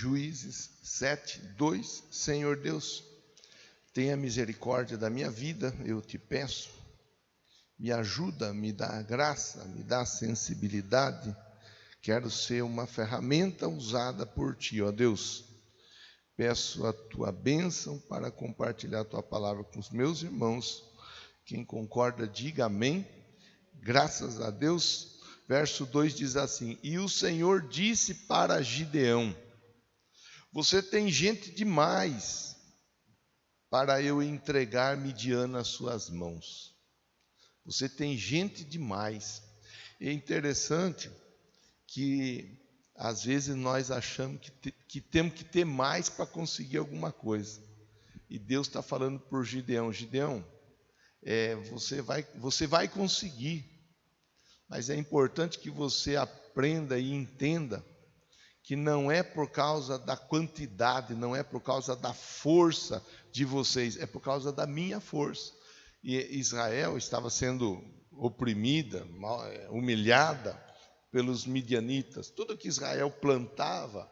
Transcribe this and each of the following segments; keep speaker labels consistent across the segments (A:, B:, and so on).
A: Juízes 7:2. Senhor Deus, tenha misericórdia da minha vida, eu te peço. Me ajuda, me dá graça, me dá sensibilidade. Quero ser uma ferramenta usada por ti, ó Deus. Peço a tua bênção para compartilhar a tua palavra com os meus irmãos. Quem concorda, diga amém. Graças a Deus. Verso 2 diz assim: E o Senhor disse para Gideão: você tem gente demais para eu entregar Midian nas suas mãos. Você tem gente demais. É interessante que às vezes nós achamos que temos que ter mais para conseguir alguma coisa. E Deus está falando por Gideão: Gideão, você vai conseguir, mas é importante que você aprenda e entenda que não é por causa da quantidade, não é por causa da força de vocês, é por causa da minha força. E Israel estava sendo oprimida, humilhada pelos midianitas. Tudo que Israel plantava,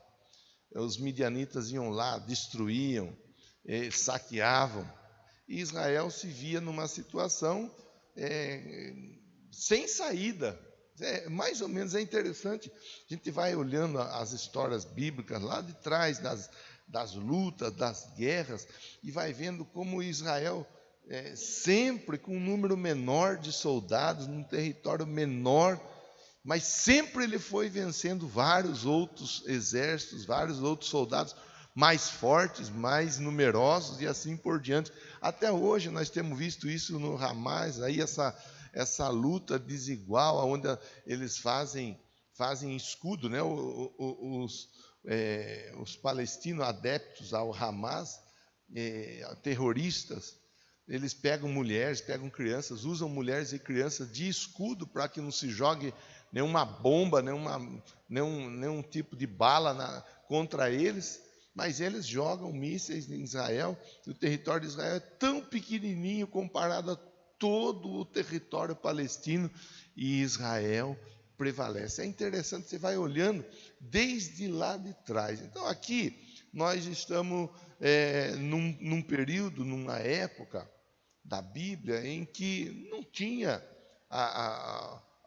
A: os midianitas iam lá, destruíam, saqueavam. E Israel se via numa situação sem saída. Mais ou menos é interessante. A gente vai olhando as histórias bíblicas lá de trás, das lutas, das guerras, e vai vendo como Israel, sempre com um número menor de soldados, num território menor, mas sempre ele foi vencendo vários outros exércitos, vários outros soldados mais fortes, mais numerosos e assim por diante. Até hoje nós temos visto isso no Hamas, aí essa luta desigual, onde eles fazem escudo, né? Os palestinos adeptos ao Hamas, terroristas, eles pegam mulheres, pegam crianças, usam mulheres e crianças de escudo para que não se jogue nenhuma bomba, nenhum tipo de bala contra eles, mas eles jogam mísseis em Israel, e o território de Israel é tão pequenininho comparado a todo o território palestino, e Israel prevalece. É interessante, você vai olhando desde lá de trás. Então aqui nós estamos num período, numa época da Bíblia em que não tinha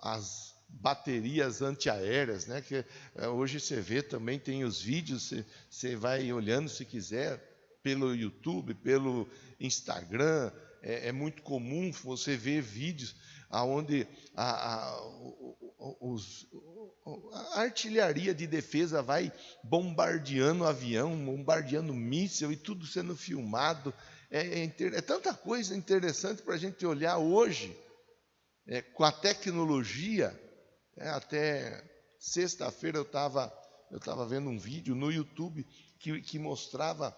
A: as baterias antiaéreas, né? Que hoje você vê também, tem os vídeos, você vai olhando se quiser, pelo YouTube, pelo Instagram. É muito comum você ver vídeos onde a artilharia de defesa vai bombardeando avião, bombardeando míssil e tudo sendo filmado. É tanta coisa interessante para a gente olhar hoje, com a tecnologia. Até sexta-feira eu estava vendo um vídeo no YouTube que mostrava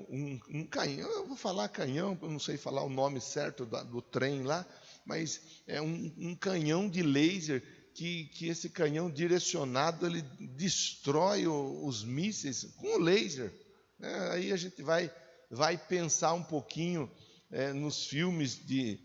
A: um canhão. Eu vou falar canhão, eu não sei falar o nome certo do trem lá, mas é um canhão de laser que esse canhão direcionado ele destrói os mísseis com o laser. Aí a gente vai pensar um pouquinho nos filmes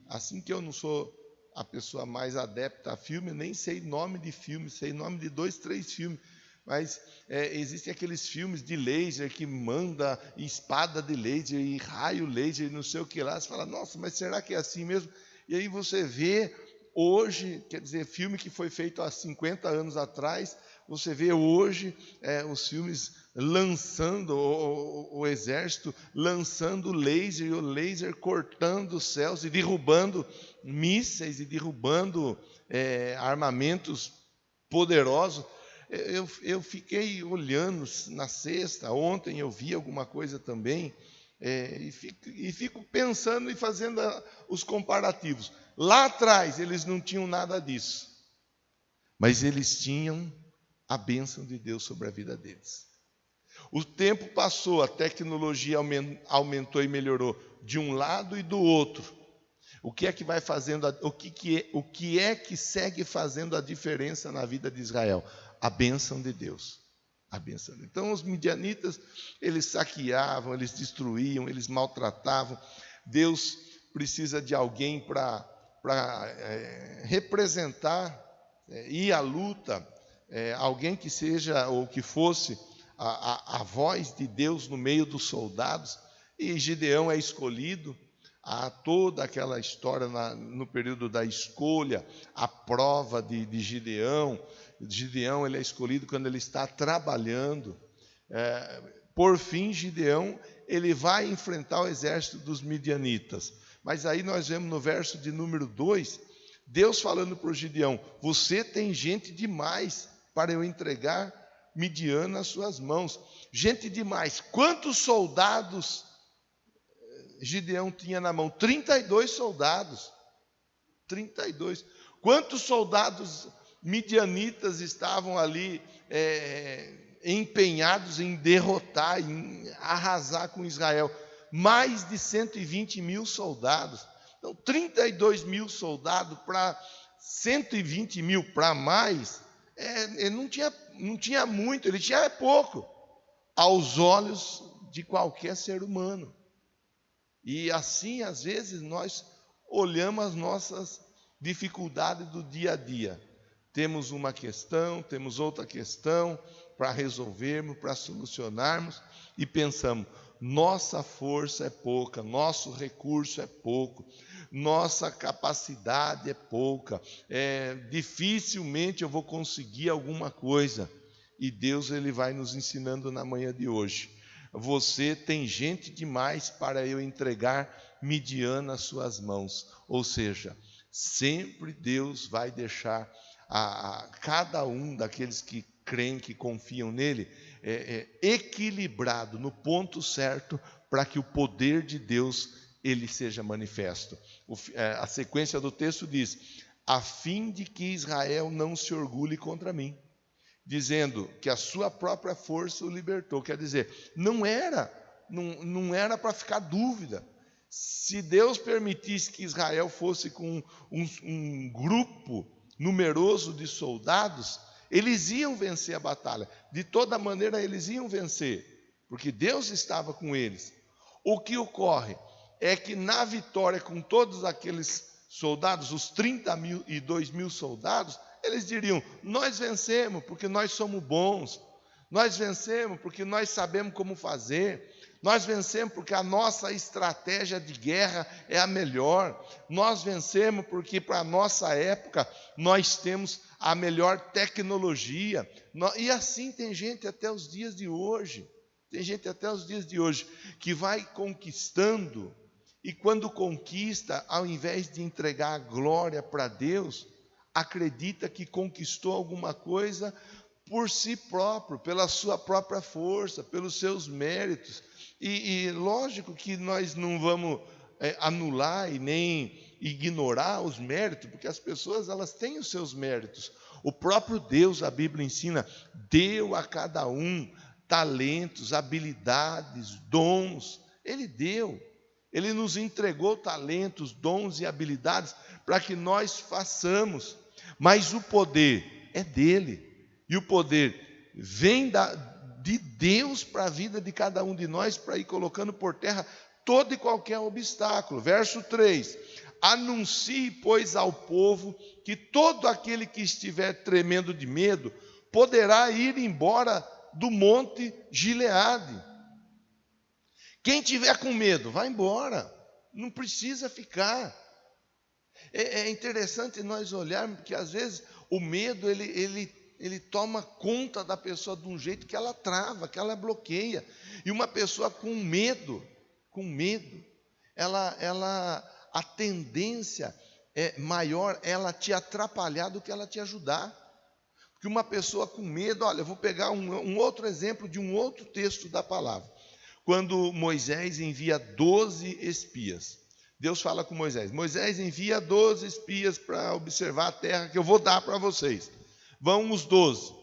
A: assim que eu não sou a pessoa mais adepta a filme, nem sei nome de filme, sei nome de 2, 3 filmes, mas existem aqueles filmes de laser que manda espada de laser e raio laser e não sei o que lá. Você fala, nossa, mas será que é assim mesmo? E aí você vê hoje, quer dizer, filme que foi feito há 50 anos atrás, você vê hoje os filmes lançando, o exército lançando laser, e o laser cortando os céus e derrubando mísseis e derrubando armamentos poderosos. Eu fiquei olhando na sexta, ontem eu vi alguma coisa também, e fico pensando e fazendo os comparativos. Lá atrás eles não tinham nada disso, mas eles tinham a bênção de Deus sobre a vida deles. O tempo passou, a tecnologia aumentou e melhorou de um lado e do outro. O que é que vai fazendo, o que é que segue fazendo a diferença na vida de Israel? A bênção de Deus. A bênção. Então os midianitas, eles saqueavam, eles destruíam, eles maltratavam. Deus precisa de alguém para representar, ir à luta, alguém que seja ou que fosse a voz de Deus no meio dos soldados, e Gideão é escolhido. Há toda aquela história no período da escolha, a prova de Gideão. Gideão ele é escolhido quando ele está trabalhando. Por fim, Gideão ele vai enfrentar o exército dos midianitas. Mas aí nós vemos no verso de número 2, Deus falando para o Gideão: você tem gente demais para eu entregar Midian nas suas mãos. Gente demais. Quantos soldados Gideão tinha na mão? 32 soldados. 32. Quantos soldados midianitas estavam ali empenhados em derrotar, em arrasar com Israel? Mais de 120 mil soldados. Então, 32 mil soldados para 120 mil para mais, ele não tinha muito, ele tinha pouco, aos olhos de qualquer ser humano. E assim, às vezes, nós olhamos as nossas dificuldades do dia a dia. Temos uma questão, temos outra questão para resolvermos, para solucionarmos, e pensamos: nossa força é pouca, nosso recurso é pouco, nossa capacidade é pouca, dificilmente eu vou conseguir alguma coisa. E Deus ele vai nos ensinando na manhã de hoje: você tem gente demais para eu entregar Midian nas suas mãos. Ou seja, sempre Deus vai deixar a cada um daqueles que creem, que confiam nele, equilibrado no ponto certo, para que o poder de Deus ele seja manifesto. A sequência do texto diz: a fim de que Israel não se orgulhe contra mim, dizendo que a sua própria força o libertou. Quer dizer, não era para ficar dúvida. Se Deus permitisse que Israel fosse com um grupo numeroso de soldados, eles iam vencer a batalha. De toda maneira, eles iam vencer, porque Deus estava com eles. O que ocorre é que na vitória com todos aqueles soldados, os 32 mil soldados, eles diriam: nós vencemos porque nós somos bons, nós vencemos porque nós sabemos como fazer, nós vencemos porque a nossa estratégia de guerra é a melhor, nós vencemos porque para a nossa época nós temos a melhor tecnologia. E assim tem gente até os dias de hoje. Tem gente até os dias de hoje que vai conquistando, e quando conquista, ao invés de entregar a glória para Deus, acredita que conquistou alguma coisa por si próprio, pela sua própria força, pelos seus méritos. E lógico que nós não vamos anular e nem ignorar os méritos, porque as pessoas elas têm os seus méritos. O próprio Deus, a Bíblia ensina, deu a cada um talentos, habilidades, dons. Ele deu. Ele nos entregou talentos, dons e habilidades para que nós façamos. Mas o poder é dele. E o poder vem de Deus para a vida de cada um de nós, para ir colocando por terra todo e qualquer obstáculo. Verso 3: anuncie, pois, ao povo que todo aquele que estiver tremendo de medo poderá ir embora do monte Gileade. Quem tiver com medo, vai embora, não precisa ficar. É interessante nós olharmos, porque às vezes o medo ele toma conta da pessoa de um jeito que ela trava, que ela bloqueia. E uma pessoa com medo, a tendência é maior ela te atrapalhar do que ela te ajudar. Porque uma pessoa com medo, olha, eu vou pegar um outro exemplo de um outro texto da palavra. Quando Moisés envia 12 espias, Deus fala com Moisés: Moisés, envia 12 espias para observar a terra que eu vou dar para vocês. Vão os 12.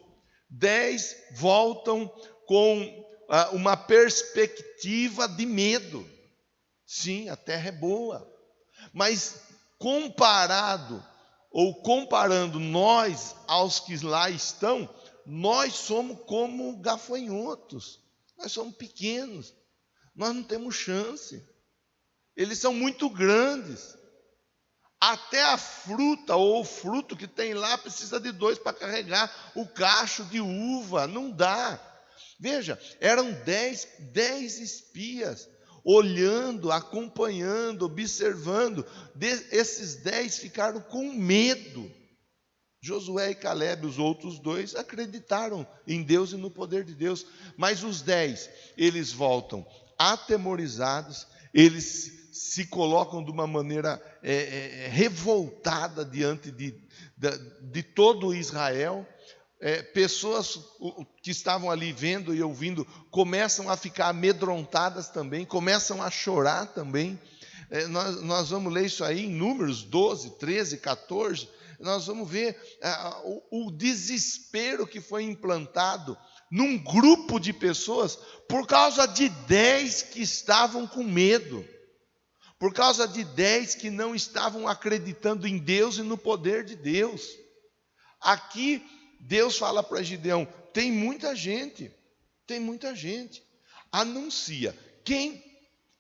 A: 10 voltam com uma perspectiva de medo. Sim, a terra é boa. Mas comparando nós aos que lá estão, nós somos como gafanhotos. Nós somos pequenos. Nós não temos chance. Eles são muito grandes. Até a fruta ou o fruto que tem lá precisa de 2 para carregar o cacho de uva. Não dá. Veja, eram 10 espias, olhando, acompanhando, observando. Esses 10 ficaram com medo. Josué e Caleb, os outros 2, acreditaram em Deus e no poder de Deus. Mas os 10, eles voltam atemorizados, eles se colocam de uma maneira revoltada diante de todo Israel. Pessoas que estavam ali vendo e ouvindo começam a ficar amedrontadas também, começam a chorar também. Nós vamos ler isso aí em Números 12, 13, 14. Nós vamos ver o desespero que foi implantado num grupo de pessoas por causa de 10 que estavam com medo, por causa de 10 que não estavam acreditando em Deus e no poder de Deus. Aqui Deus fala para Gideão: tem muita gente, anuncia, quem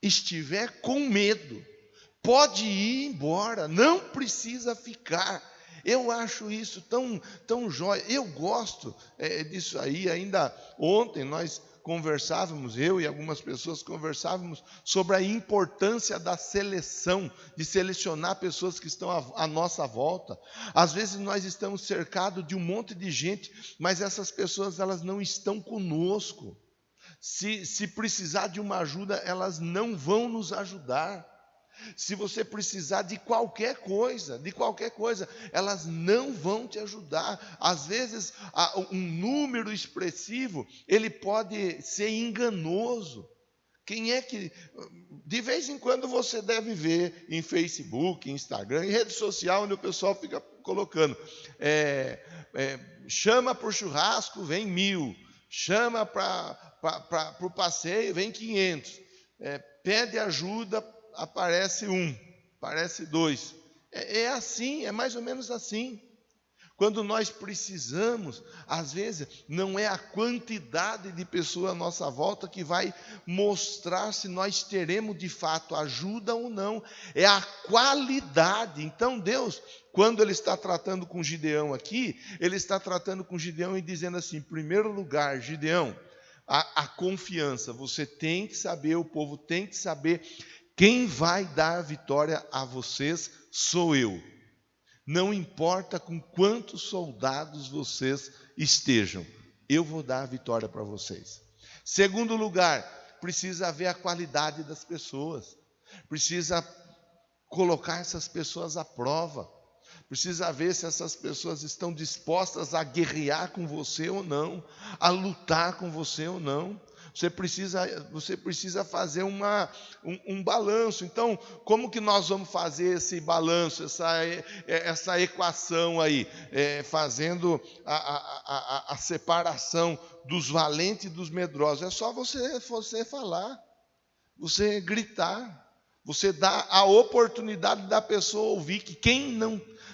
A: estiver com medo, pode ir embora, não precisa ficar. Eu acho isso tão jóia, eu gosto disso aí. Ainda ontem nós conversávamos, eu e algumas pessoas conversávamos sobre a importância da seleção, de selecionar pessoas que estão à nossa volta. Às vezes nós estamos cercados de um monte de gente, mas essas pessoas elas não estão conosco. Se precisar de uma ajuda, elas não vão nos ajudar. Se você precisar de qualquer coisa, elas não vão te ajudar. Às vezes, um número expressivo, ele pode ser enganoso. Quem é que... De vez em quando você deve ver em Facebook, Instagram, em rede social, onde o pessoal fica colocando, chama para o churrasco, vem 1.000. Chama para o passeio, vem 500. Pede ajuda, aparece 1, aparece 2. É assim, é mais ou menos assim. Quando nós precisamos, às vezes, não é a quantidade de pessoas à nossa volta que vai mostrar se nós teremos de fato ajuda ou não, é a qualidade. Então Deus, quando Ele está tratando com Gideão aqui, Ele está tratando com Gideão e dizendo assim: em primeiro lugar, Gideão, a confiança, você tem que saber, o povo tem que saber, quem vai dar a vitória a vocês sou eu. Não importa com quantos soldados vocês estejam, eu vou dar a vitória para vocês. Segundo lugar, precisa ver a qualidade das pessoas. Precisa colocar essas pessoas à prova. Precisa ver se essas pessoas estão dispostas a guerrear com você ou não, a lutar com você ou não. Você precisa fazer um balanço. Então, como que nós vamos fazer esse balanço, essa equação aí? Fazendo a separação dos valentes e dos medrosos. É só você falar, você gritar, você dá a oportunidade da pessoa ouvir que quem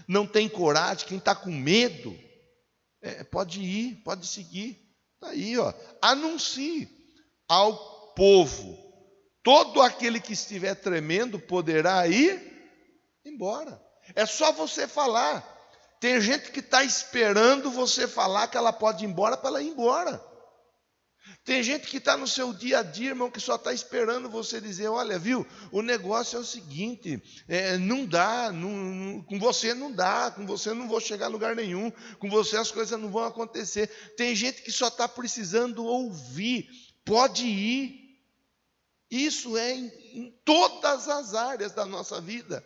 A: não tem coragem, quem está com medo, pode ir, pode seguir. Está aí, ó. Anuncie ao povo: todo aquele que estiver tremendo poderá ir embora. É só você falar. Tem gente que está esperando você falar que ela pode ir embora para ela ir embora. Tem gente que está no seu dia a dia, irmão, que só está esperando você dizer: olha, viu, o negócio é o seguinte, não dá, com você não dá, com você não vou chegar a lugar nenhum, com você as coisas não vão acontecer. Tem gente que só está precisando ouvir: pode ir. Isso é em todas as áreas da nossa vida.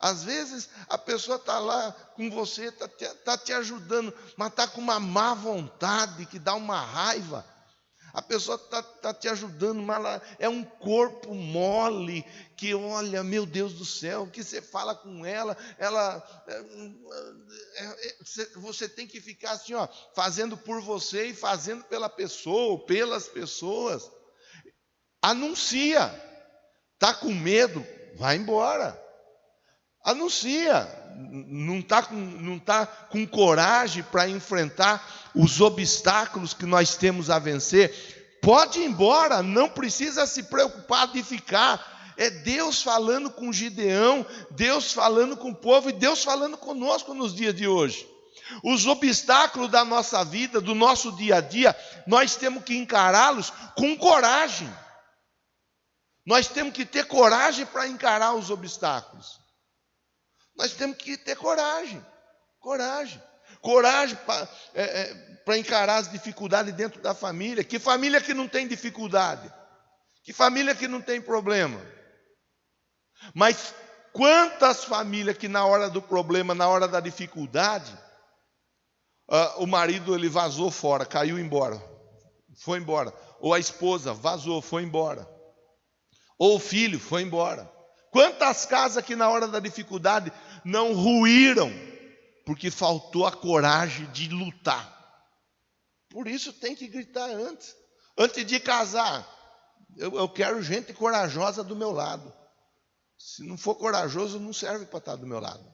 A: Às vezes a pessoa está lá com você, está te ajudando, mas está com uma má vontade que dá uma raiva. A pessoa está te ajudando, mas ela é um corpo mole, que olha, meu Deus do céu, o que você fala com ela, você tem que ficar assim, ó, fazendo por você e fazendo pela pessoa, ou pelas pessoas. Anuncia. Está com medo? Vai embora. Anuncia. Não tá com coragem para enfrentar os obstáculos que nós temos a vencer? Pode ir embora, não precisa se preocupar de ficar. É Deus falando com Gideão, Deus falando com o povo e Deus falando conosco nos dias de hoje. Os obstáculos da nossa vida, do nosso dia a dia, nós temos que encará-los com coragem. Nós temos que ter coragem para encarar os obstáculos. Nós temos que ter coragem. Coragem para encarar as dificuldades dentro da família. Que família que não tem dificuldade? Que família que não tem problema? Mas quantas famílias que na hora do problema, na hora da dificuldade, o marido ele vazou fora, caiu embora, foi embora. Ou a esposa vazou, foi embora. Ou o filho foi embora. Quantas casas que na hora da dificuldade não ruíram, porque faltou a coragem de lutar. Por isso tem que gritar antes. Antes de casar, eu quero gente corajosa do meu lado. Se não for corajoso, não serve para estar do meu lado.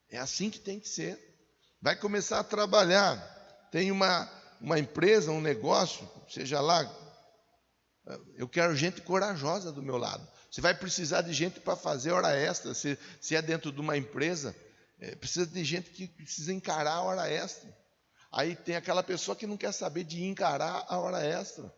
A: É assim que tem que ser. Vai começar a trabalhar. Tem uma empresa, um negócio, seja lá. Eu quero gente corajosa do meu lado. Você vai precisar de gente para fazer hora extra. Se é dentro de uma empresa, precisa de gente que precisa encarar a hora extra. Aí tem aquela pessoa que não quer saber de encarar a hora extra.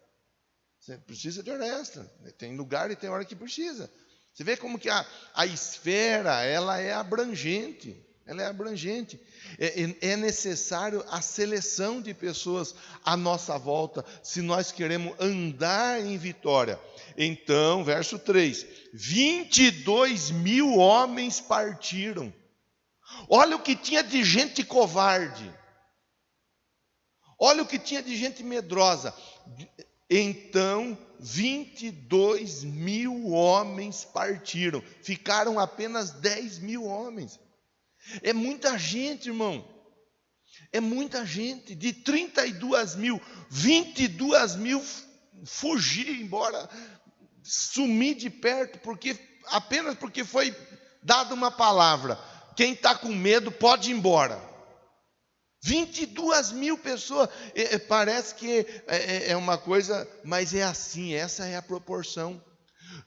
A: Você precisa de hora extra. Tem lugar e tem hora que precisa. Você vê como que a esfera, ela é abrangente. Ela é abrangente. É necessário a seleção de pessoas à nossa volta, se nós queremos andar em vitória. Então, verso 3, 22 mil homens partiram. Olha o que tinha de gente covarde. Olha o que tinha de gente medrosa. Então, 22 mil homens partiram. Ficaram apenas 10 mil homens. É muita gente, irmão. É muita gente. De 32 mil, 22 mil fugir embora, sumir de perto, apenas porque foi dada uma palavra. Quem está com medo pode ir embora. 22 mil pessoas. Parece que é uma coisa, mas é assim, essa é a proporção.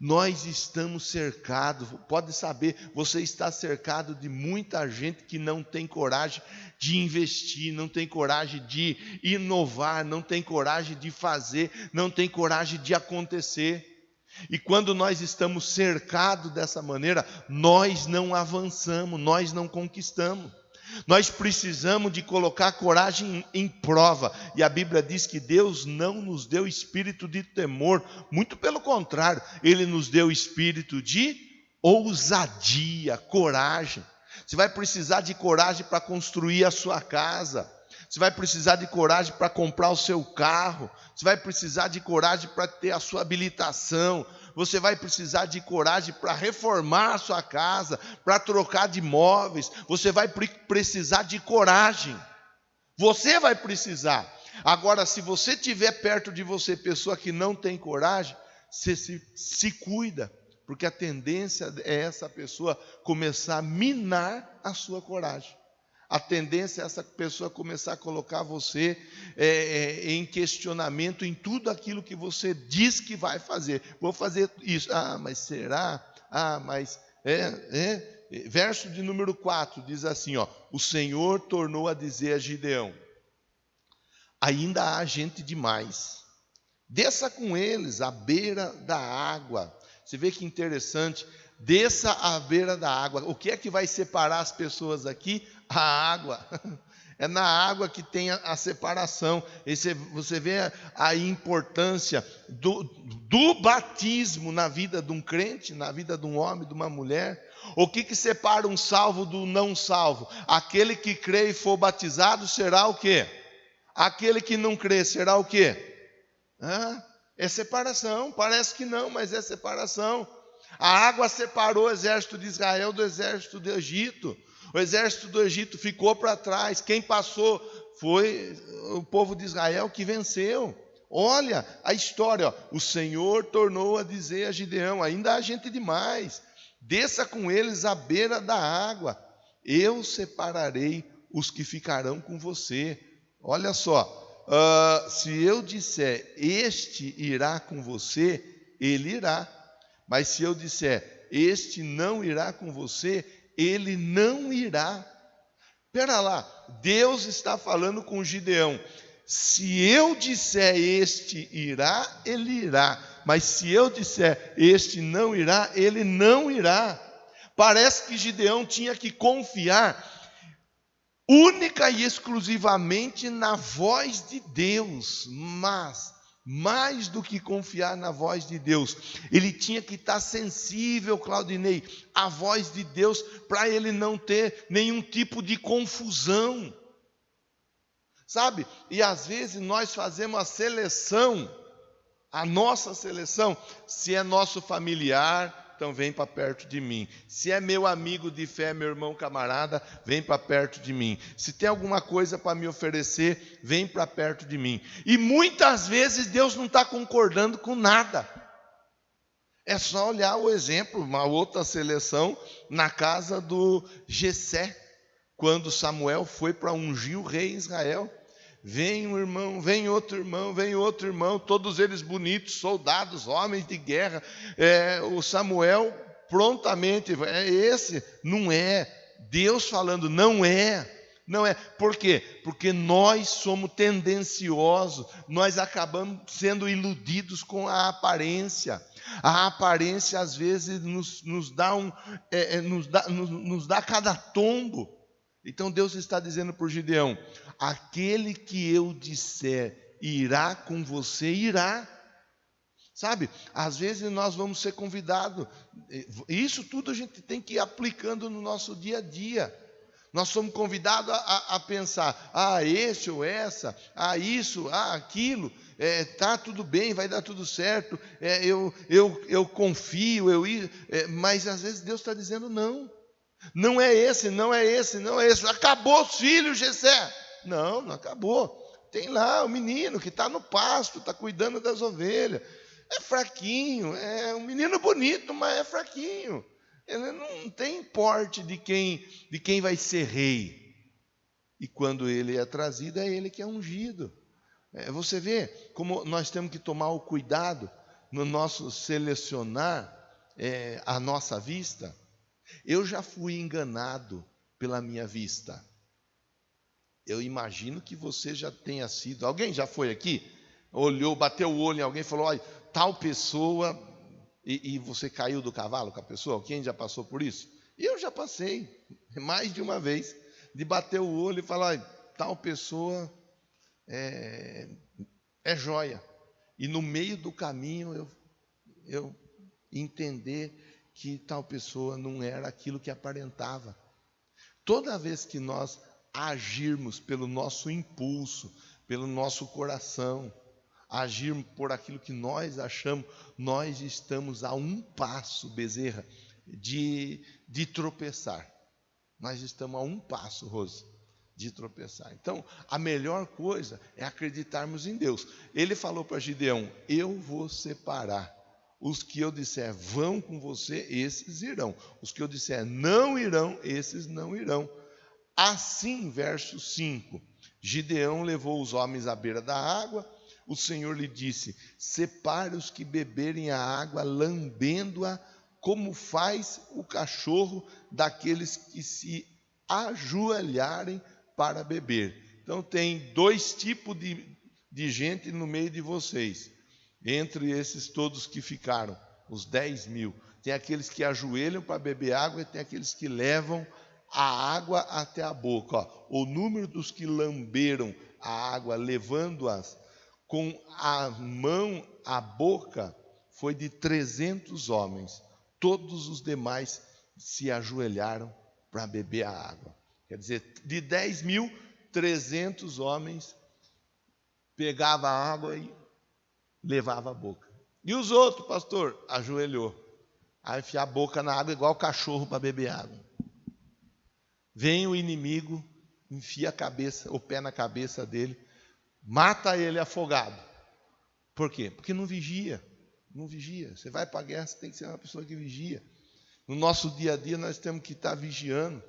A: Nós estamos cercados, pode saber, você está cercado de muita gente que não tem coragem de investir, não tem coragem de inovar, não tem coragem de fazer, não tem coragem de acontecer. E quando nós estamos cercados dessa maneira, nós não avançamos, nós não conquistamos. Nós precisamos de colocar a coragem em prova. E a Bíblia diz que Deus não nos deu espírito de temor. Muito pelo contrário, Ele nos deu espírito de ousadia, coragem. Você vai precisar de coragem para construir a sua casa. Você vai precisar de coragem para comprar o seu carro. Você vai precisar de coragem para ter a sua habilitação. Você vai precisar de coragem para reformar a sua casa, para trocar de móveis. Você vai precisar de coragem. Você vai precisar. Agora, se você tiver perto de você pessoa que não tem coragem, você se cuida, porque a tendência é essa pessoa começar a minar a sua coragem. A tendência é essa pessoa começar a colocar você em questionamento em tudo aquilo que você diz que vai fazer. Vou fazer isso. Ah, mas será? Ah, mas... Verso de número 4 diz assim, ó: o Senhor tornou a dizer a Gideão: ainda há gente demais. Desça com eles à beira da água. Você vê que interessante. Desça à beira da água. O que é que vai separar as pessoas aqui? A água. É na água que tem a separação. Você vê a importância do batismo na vida de um crente, na vida de um homem, de uma mulher. O que separa um salvo do não salvo? Aquele que crê e for batizado será o quê? Aquele que não crê será o quê? É separação. Parece que não, mas é separação. A água separou o exército de Israel do exército do Egito. O exército do Egito ficou para trás. Quem passou foi o povo de Israel que venceu. Olha a história. O Senhor tornou a dizer a Gideão: ainda há gente demais. Desça com eles à beira da água. Eu separarei os que ficarão com você. Olha só. Se eu disser, este irá com você, ele irá. Mas se eu disser, este não irá com você, ele não irá. Pera lá, Deus está falando com Gideão. Se eu disser este irá, ele irá. Mas se eu disser este não irá, ele não irá. Parece que Gideão tinha que confiar única e exclusivamente na voz de Deus. Mas, mais do que confiar na voz de Deus, ele tinha que estar sensível, Claudinei, à voz de Deus, para ele não ter nenhum tipo de confusão. Sabe? E às vezes nós fazemos a seleção, a nossa seleção, se é nosso familiar, então vem para perto de mim. Se é meu amigo de fé, meu irmão camarada, vem para perto de mim. Se tem alguma coisa para me oferecer, vem para perto de mim. E muitas vezes Deus não está concordando com nada. É só olhar o exemplo, uma outra seleção, na casa do Jessé, quando Samuel foi para ungir o rei Israel. Vem um irmão, vem outro irmão, vem outro irmão, todos eles bonitos, soldados, homens de guerra. O Samuel prontamente, esse não é. Deus falando, não é. Não é. Por quê? Porque nós somos tendenciosos, nós acabamos sendo iludidos com a aparência. A aparência às vezes nos dá cada tombo. Então Deus está dizendo para o Gideão: aquele que eu disser irá com você, irá. Sabe, às vezes nós vamos ser convidados, isso tudo a gente tem que ir aplicando no nosso dia a dia. Nós somos convidados a pensar, esse ou essa, isso, aquilo, tá tudo bem, vai dar tudo certo, eu confio, mas às vezes Deus está dizendo não. Não é esse, não é esse, não é esse. Acabou os filhos, Jessé. Não, não acabou. Tem lá o menino que está no pasto, está cuidando das ovelhas. É fraquinho, é um menino bonito, mas é fraquinho. Ele não tem porte de quem vai ser rei. E quando ele é trazido, é ele que é ungido. Você vê como nós temos que tomar o cuidado no nosso selecionar a nossa vista. Eu já fui enganado pela minha vista. Eu imagino que você já tenha sido. Alguém já foi aqui? Olhou, bateu o olho em alguém e falou: olha, tal pessoa, e você caiu do cavalo com a pessoa? Quem já passou por isso? E eu já passei, mais de uma vez, de bater o olho e falar: olha, tal pessoa é joia. E no meio do caminho eu entender que tal pessoa não era aquilo que aparentava. Toda vez que nós agirmos pelo nosso impulso, pelo nosso coração, agirmos por aquilo que nós achamos, nós estamos a um passo, Bezerra, de tropeçar. Nós estamos a um passo, Rose, de tropeçar. Então, a melhor coisa é acreditarmos em Deus. Ele falou para Gideão: eu vou separar. Os que eu disser vão com você, esses irão. Os que eu disser não irão, esses não irão. Assim, verso 5, Gideão levou os homens à beira da água. O Senhor lhe disse: separe os que beberem a água, lambendo-a, como faz o cachorro daqueles que se ajoelharem para beber. Então tem dois tipos de gente no meio de vocês. Entre esses todos que ficaram, os 10.000, tem aqueles que ajoelham para beber água e tem aqueles que levam a água até a boca. O número dos que lamberam a água, levando-as com a mão à boca, foi de 300 homens. Todos os demais se ajoelharam para beber a água. Quer dizer, de 10.000, 300 homens pegavam a água e levava a boca. E os outros, pastor, ajoelhou. Aí enfia a boca na água igual o cachorro para beber água. Vem o inimigo, enfia o pé na cabeça dele, mata ele afogado. Por quê? Porque não vigia. Não vigia. Você vai para a guerra, você tem que ser uma pessoa que vigia. No nosso dia a dia nós temos que estar vigiando.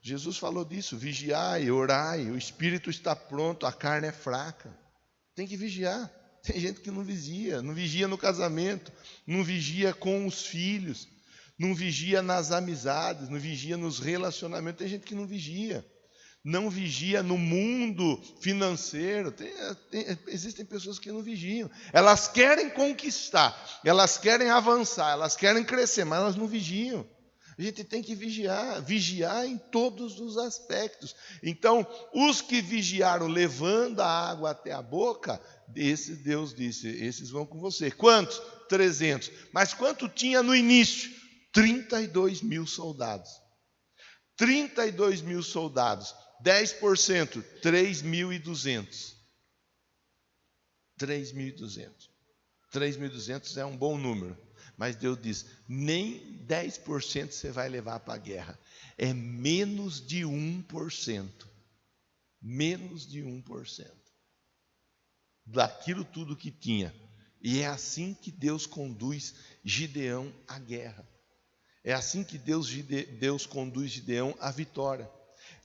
A: Jesus falou disso: vigiai, orai, o espírito está pronto, a carne é fraca. Tem que vigiar. Tem gente que não vigia no casamento, não vigia com os filhos, não vigia nas amizades, não vigia nos relacionamentos. Tem gente que não vigia. não vigia no mundo financeiro. Existem pessoas que não vigiam. Elas querem conquistar, elas querem avançar, elas querem crescer, mas elas não vigiam. A gente tem que vigiar em todos os aspectos. Então, os que vigiaram levando a água até a boca, Deus disse, esses vão com você. Quantos? 300. Mas quanto tinha no início? 32 mil soldados. 32 mil soldados. 10%, 3.200. 3.200. 3.200 é um bom número. Mas Deus diz, nem 10% você vai levar para a guerra. É menos de 1%. Menos de 1%. Daquilo tudo que tinha. E é assim que Deus conduz Gideão à guerra. É assim que Deus conduz Gideão à vitória.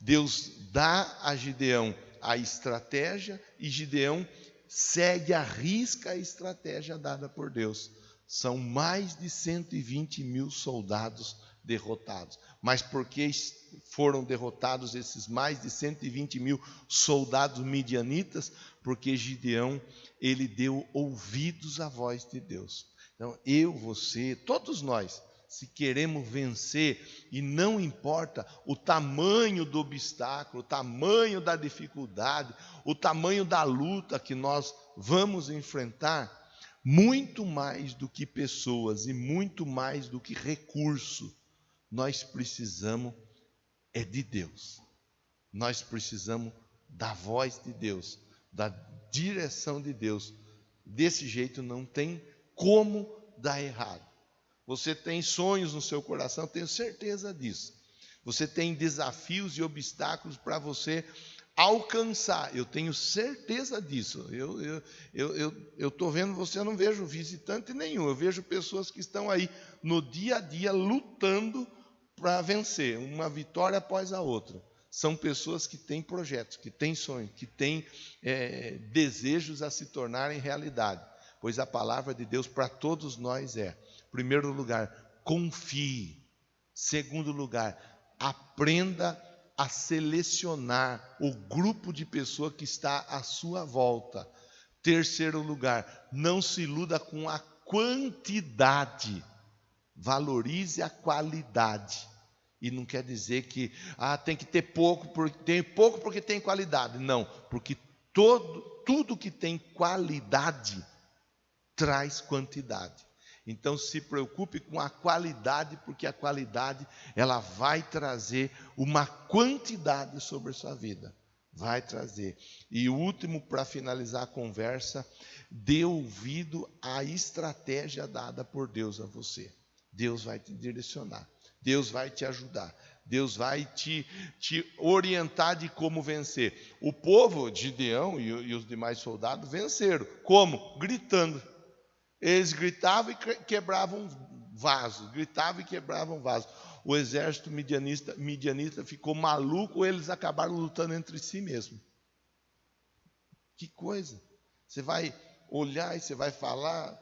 A: Deus dá a Gideão a estratégia e Gideão segue à risca a estratégia dada por Deus. São mais de 120 mil soldados derrotados. Mas por que foram derrotados esses mais de 120 mil soldados midianitas? Porque Gideão, ele deu ouvidos à voz de Deus. Então, eu, você, todos nós, se queremos vencer, e não importa o tamanho do obstáculo, o tamanho da dificuldade, o tamanho da luta que nós vamos enfrentar, muito mais do que pessoas e muito mais do que recurso, nós precisamos de Deus. Nós precisamos da voz de Deus, da direção de Deus. Desse jeito não tem como dar errado. Você tem sonhos no seu coração, tenho certeza disso. Você tem desafios e obstáculos para você alcançar, eu tenho certeza disso. Eu estou vendo você, eu não vejo visitante nenhum, eu vejo pessoas que estão aí no dia a dia lutando para vencer, uma vitória após a outra. São pessoas que têm projetos, que têm sonhos, que têm desejos a se tornarem realidade, pois a palavra de Deus para todos nós é: primeiro lugar, confie. Segundo lugar, aprenda a selecionar o grupo de pessoas que está à sua volta. Terceiro lugar, não se iluda com a quantidade, valorize a qualidade. E não quer dizer que tem que ter pouco, porque tem qualidade. Não, porque tudo que tem qualidade traz quantidade. Então se preocupe com a qualidade, porque a qualidade ela vai trazer uma quantidade sobre a sua vida. Vai trazer. E o último, para finalizar a conversa, dê ouvido à estratégia dada por Deus a você. Deus vai te direcionar. Deus vai te ajudar. Deus vai te orientar de como vencer. O povo de Gideão e os demais soldados venceram. Como? Gritando. Eles gritavam e quebravam vasos. Gritavam e quebravam vasos. O exército midianita ficou maluco, eles acabaram lutando entre si mesmo. Que coisa! Você vai olhar e você vai falar,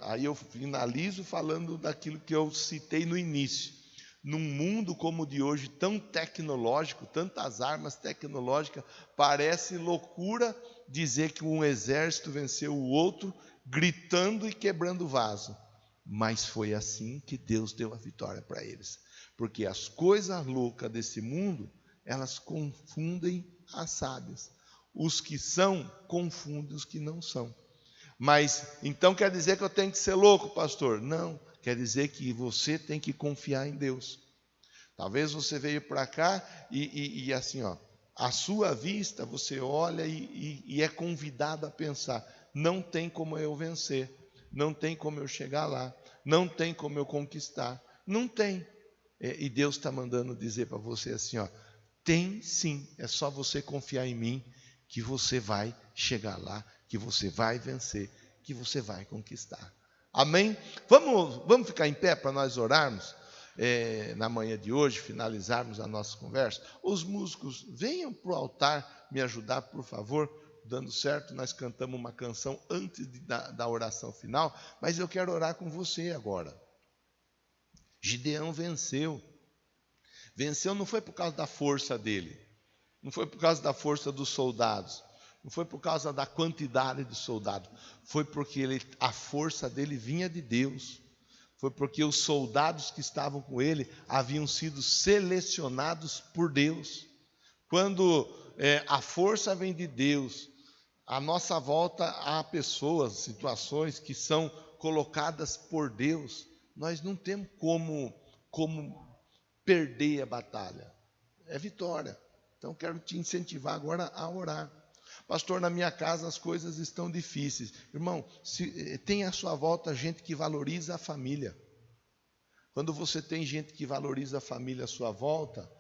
A: aí eu finalizo falando daquilo que eu citei no início. Num mundo como o de hoje, tão tecnológico, tantas armas tecnológicas, parece loucura dizer que um exército venceu o outro, gritando e quebrando vaso. Mas foi assim que Deus deu a vitória para eles. Porque as coisas loucas desse mundo, elas confundem as sábias. Os que são, confundem os que não são. Mas, então quer dizer que eu tenho que ser louco, pastor? Não, quer dizer que você tem que confiar em Deus. Talvez você veio para cá e assim, à sua vista, você olha e é convidado a pensar: não tem como eu vencer, não tem como eu chegar lá, não tem como eu conquistar, não tem. E Deus está mandando dizer para você assim, tem sim, é só você confiar em mim, que você vai chegar lá, que você vai vencer, que você vai conquistar. Amém? Vamos ficar em pé para nós orarmos na manhã de hoje, finalizarmos a nossa conversa. Os músicos, venham para o altar me ajudar, por favor. Dando certo, nós cantamos uma canção antes da oração final, mas eu quero orar com você agora. Gideão venceu. Venceu não foi por causa da força dele, Não foi por causa da força dos soldados. Não foi por causa da quantidade de soldados. Foi porque a força dele vinha de Deus. Foi porque os soldados que estavam com ele haviam sido selecionados por Deus. Quando a força vem de Deus, à nossa volta há pessoas, situações que são colocadas por Deus, nós não temos como perder a batalha. É vitória. Então quero te incentivar agora a orar. Pastor, na minha casa as coisas estão difíceis. Irmão, tem à sua volta gente que valoriza a família. Quando você tem gente que valoriza a família à sua volta,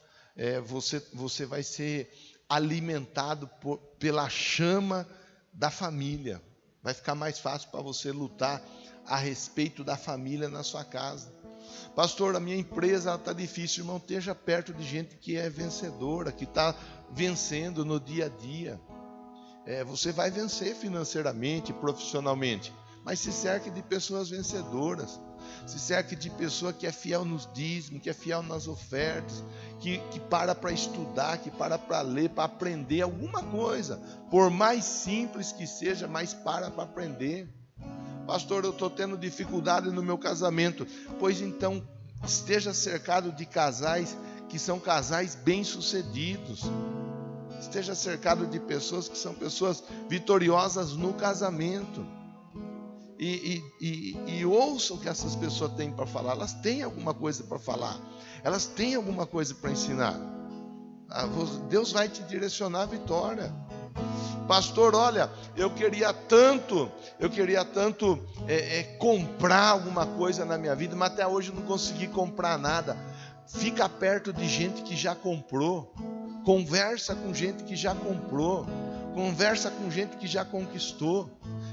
A: você vai ser alimentado pela chama da família. Vai ficar mais fácil para você lutar a respeito da família na sua casa. Pastor, a minha empresa está difícil. Irmão, esteja perto de gente que é vencedora, que está vencendo no dia a dia. Você vai vencer financeiramente, profissionalmente, mas se cerque de pessoas vencedoras. Se cerque de pessoa que é fiel nos dízimos, que é fiel nas ofertas, que para estudar, que para ler, para aprender alguma coisa. Por mais simples que seja, mas para aprender. Pastor, eu estou tendo dificuldade no meu casamento. Pois então, esteja cercado de casais que são casais bem-sucedidos. Esteja cercado de pessoas que são pessoas vitoriosas no casamento. E ouça o que essas pessoas têm para falar. Elas têm alguma coisa para falar. Elas têm alguma coisa para ensinar. Deus vai te direcionar à vitória. Pastor, olha, eu queria tanto comprar alguma coisa na minha vida, mas até hoje não consegui comprar nada. Fica perto de gente que já comprou. Conversa com gente que já comprou. Conversa com gente que já conquistou.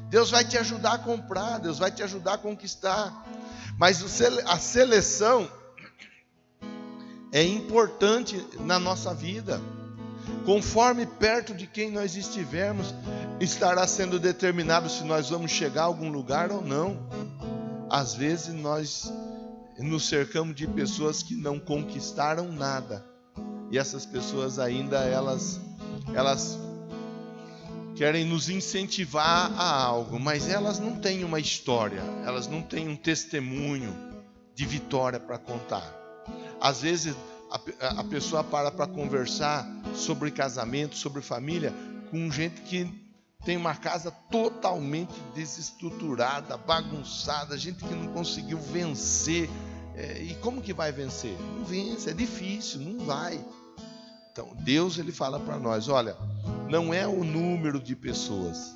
A: Deus vai te ajudar a comprar, Deus vai te ajudar a conquistar. Mas a seleção é importante na nossa vida. Conforme perto de quem nós estivermos, estará sendo determinado se nós vamos chegar a algum lugar ou não. Às vezes nós nos cercamos de pessoas que não conquistaram nada. E essas pessoas ainda, elas querem nos incentivar a algo, mas elas não têm uma história, elas não têm um testemunho de vitória para contar. Às vezes a pessoa para conversar sobre casamento, sobre família, com gente que tem uma casa totalmente desestruturada, bagunçada, gente que não conseguiu vencer. E como que vai vencer? Não vence, é difícil, não vai. Então Deus, ele fala para nós, olha, não é o número de pessoas,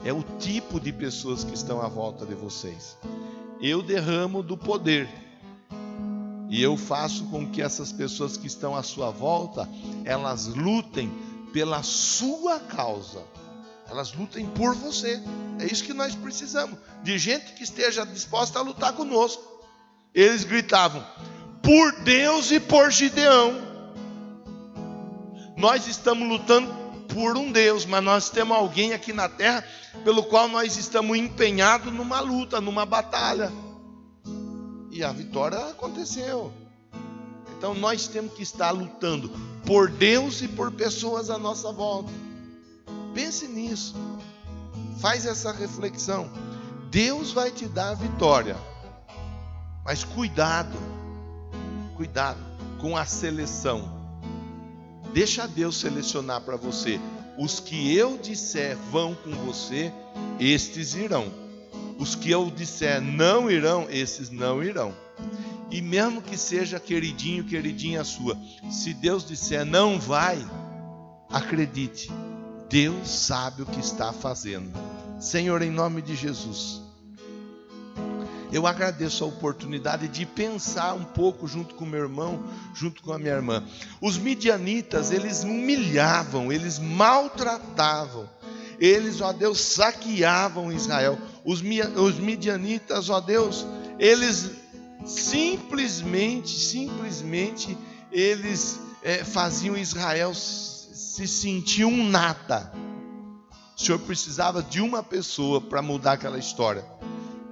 A: é o tipo de pessoas que estão à volta de vocês. Eu derramo do poder e eu faço com que essas pessoas que estão à sua volta, elas lutem pela sua causa, elas lutem por você. É isso que nós precisamos, de gente que esteja disposta a lutar conosco. Eles gritavam, por Deus e por Gideão. Nós estamos lutando por um Deus, mas nós temos alguém aqui na terra pelo qual nós estamos empenhados numa luta, numa batalha. E a vitória aconteceu. Então nós temos que estar lutando por Deus e por pessoas à nossa volta. Pense nisso. Faz essa reflexão. Deus vai te dar a vitória. Mas cuidado com a seleção. Deixa Deus selecionar para você. Os que eu disser vão com você, estes irão. Os que eu disser não irão, esses não irão. E mesmo que seja queridinho, queridinha sua, se Deus disser não vai, acredite, Deus sabe o que está fazendo. Senhor, em nome de Jesus, eu agradeço a oportunidade de pensar um pouco junto com o meu irmão, junto com a minha irmã. Os midianitas, eles humilhavam, eles maltratavam, eles, ó Deus, saqueavam Israel. Os midianitas, ó Deus, eles simplesmente, eles faziam Israel se sentir um nada. O Senhor precisava de uma pessoa para mudar aquela história.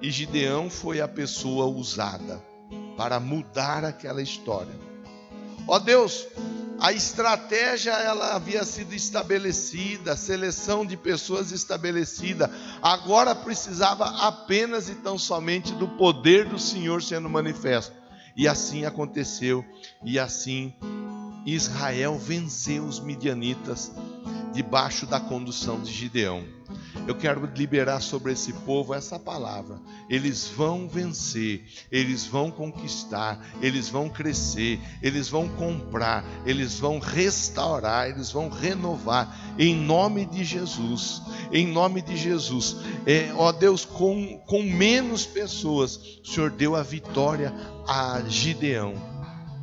A: E Gideão foi a pessoa usada para mudar aquela história. Ó Deus, A estratégia ela havia sido estabelecida, a seleção de pessoas estabelecida. Agora precisava apenas e tão somente do poder do Senhor sendo manifesto. E assim aconteceu. E assim Israel venceu os midianitas debaixo da condução de Gideão. Eu quero liberar sobre esse povo essa palavra. Eles vão vencer, eles vão conquistar, eles vão crescer, eles vão comprar, eles vão restaurar, eles vão renovar, em nome de Jesus. Em nome de Jesus. Ó Deus, com menos pessoas, o Senhor deu a vitória a Gideão.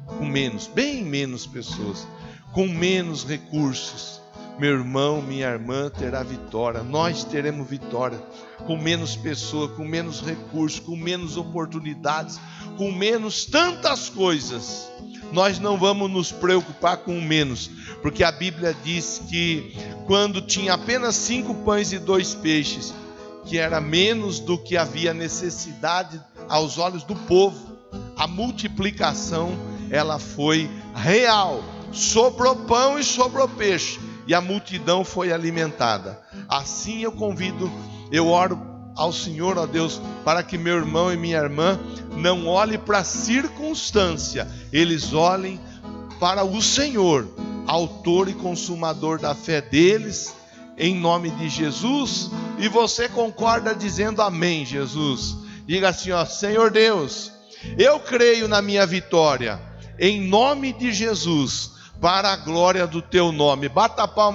A: Com menos, bem menos pessoas, com menos recursos. Meu irmão, minha irmã terá vitória, nós teremos vitória, com menos pessoas, com menos recursos, com menos oportunidades, com menos tantas coisas. Nós não vamos nos preocupar com menos, porque a Bíblia diz que quando tinha apenas 5 pães e 2 peixes, que era menos do que havia necessidade aos olhos do povo, a multiplicação ela foi real, sobrou pão e sobrou peixe, e a multidão foi alimentada. Assim eu oro ao Senhor, ó Deus, para que meu irmão e minha irmã não olhem para a circunstância, eles olhem para o Senhor, autor e consumador da fé deles, em nome de Jesus. E você concorda dizendo amém, Jesus? Diga assim, ó: Senhor Deus, eu creio na minha vitória, em nome de Jesus, para a glória do teu nome. Bata a palma.